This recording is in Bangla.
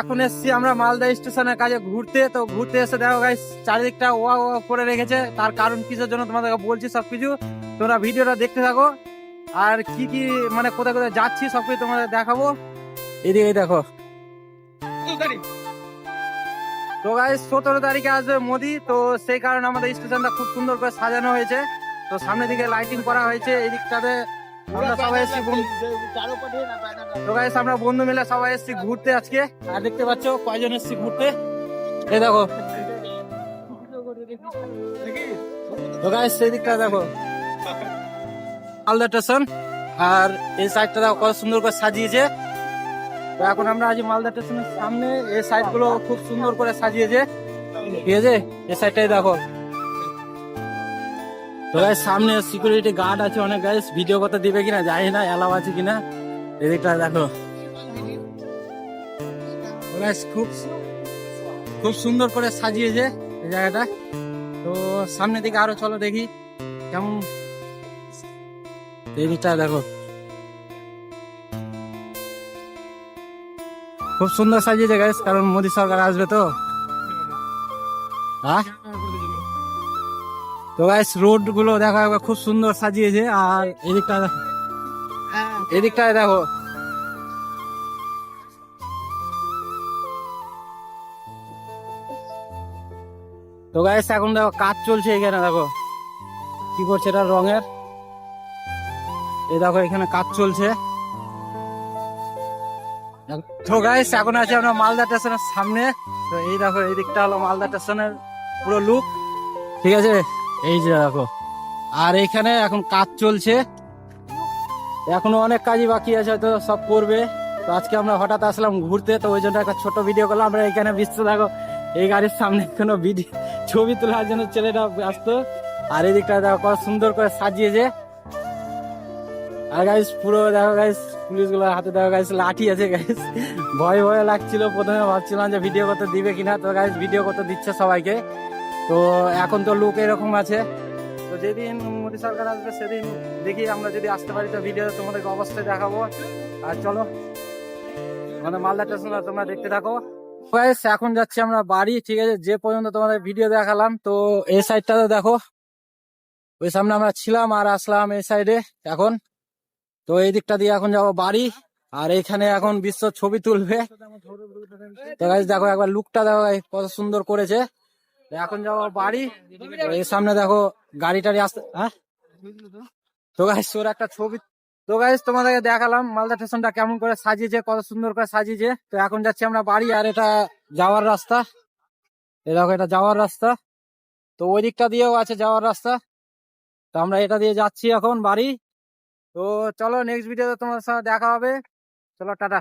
এখন এসছি আমরা মালদা স্টেশনের কাছে ঘুরতে, তো ঘুরতে এসে দেখো গাইস চারিদিকটা ওয়া ওয়া করে রেখেছে। তার কারণ কিসের জন্য তোমাদেরকে বলছি সবকিছু, তোমরা ভিডিওটা দেখতে থাকো। আর কি কি মানে কোথায় কোথায় যাচ্ছি সবকিছু তোমাদের দেখাবো। এদিকে দেখো, তো গাইস 17 তারিখে আসবে মোদি, তো সেই কারণে আমাদের স্টেশনটা খুব সুন্দর করে সাজানো হয়েছে। তো সামনের দিকে লাইটিং করা হয়েছে, এই দিকটাতে আমরা সবাই এসছি। তো গাইস আমরা বন্ধু মিলে সবাই এসছি ঘুরতে আজকে। আর দেখতে পাচ্ছ কয়জন এসছি ঘুরতে, এই দেখো। তো গাইস সেই দিকটা দেখো মালদা স্টেশন, আর এই সাইডটা দেখো কত সুন্দর করে সাজিয়েছে। তো এখন আমরা আছি মালদা স্টেশনের সামনে, এই সাইড গুলো খুব সুন্দর করে সাজিয়েছে, ঠিক আছে। এই সাইডটাই দেখো। তো গাইস সামনে সিকিউরিটি গার্ড আছে অনেক গাইস, ভিডিও করতে দিবে কিনা জানি না, এলাও আছে কিনা। এদিকটা দেখো খুব খুব সুন্দর করে সাজিয়েছে এই জায়গাটা। তো সামনের দিকে আরো চলো দেখি কেমন। এদিকটা দেখো খুব সুন্দর সাজিয়েছে গাইস, কারণ মোদী সরকার আসবে তো। হ্যাঁ, তো গাইস রোড গুলো দেখো একবার খুব সুন্দর সাজিয়েছে। আর এদিকটা দেখো, তো গাইস এখন দেখো কাজ চলছে এখানে, দেখো কি করছে এটা রঙের। এই দেখো এখানে কাজ চলছে। তো গাইস এখন আছে আমরা মালদা স্টেশনের সামনে। তো এই দেখো এই দিকটা হলো মালদা স্টেশনের পুরো লুক, ঠিক আছে। এই যে দেখো, আর এইখানে এখন কাজ চলছে, এখনো অনেক কাজই বাকি আছে, হয়তো সব করবে। তো আজকে আমরা হঠাৎ আসলাম ঘুরতে, তো ওই জন্য একটা ছোট ভিডিও করলাম। আমরা এখানে বিশ্ব দেখো এই গাড়ির সামনে কোনো ভিডিও ছবি তোলার জন্য ছেলেটা ব্যস্ত। আর এই দিকটা দেখো কত সুন্দর করে সাজিয়েছে। আর গাইস পুরো দেখো গাইস পুলিশ গুলোর হাতে দেখো গাইস লাঠি আছে গাইস, ভয় ভয় লাগছিল প্রথমে, ভাবছিলাম যে ভিডিও করতে দিবে কিনা। তো গাইস ভিডিও করতে দিচ্ছে সবাইকে। তো এখন তো লুক এরকম আছে। তো যেদিন মোদী সরকার আসবে সেদিন দেখি আমরা যদি আসতে পারি, তো ভিডিও তোমাদেরকে অবশ্যই দেখাবো। আর চলো আমাদের মালদা স্টেশন তোমরা দেখতে থাকো। গাইস এখন যাচ্ছি আমরা বাড়ি, ঠিক আছে। যে পর্যন্ত তোমাদের ভিডিও দেখালাম, তো এই সাইডটাতে দেখো, ওই সামনে আমরা ছিলাম আর আসলাম এই সাইডে এখন। তো এই দিকটা দিয়ে এখন যাবো বাড়ি, আর এইখানে এখন বিশ্ব ছবি তুলবে। তো গাইস দেখো একবার লুকটা দেখো কত সুন্দর করেছে। এখন যাবো বাড়ি, এর সামনে দেখো গাড়ি টাড়ি আসতে। হ্যাঁ, তো গাইস ওর একটা ছবি। তো গাইস তোমাদেরকে দেখালাম মালদা স্টেশনটা কেমন করে সাজিয়েছে, কত সুন্দর করে সাজিয়েছে। তো এখন যাচ্ছি আমরা বাড়ি, আর এটা যাওয়ার রাস্তা। এ দেখো এটা যাওয়ার রাস্তা, তো ওই দিকটা দিয়েও আছে যাওয়ার রাস্তা। তো আমরা এটা দিয়ে যাচ্ছি এখন বাড়ি। তো চলো নেক্সট ভিডিওতে তোমার সাথে দেখা হবে, চলো টাটা।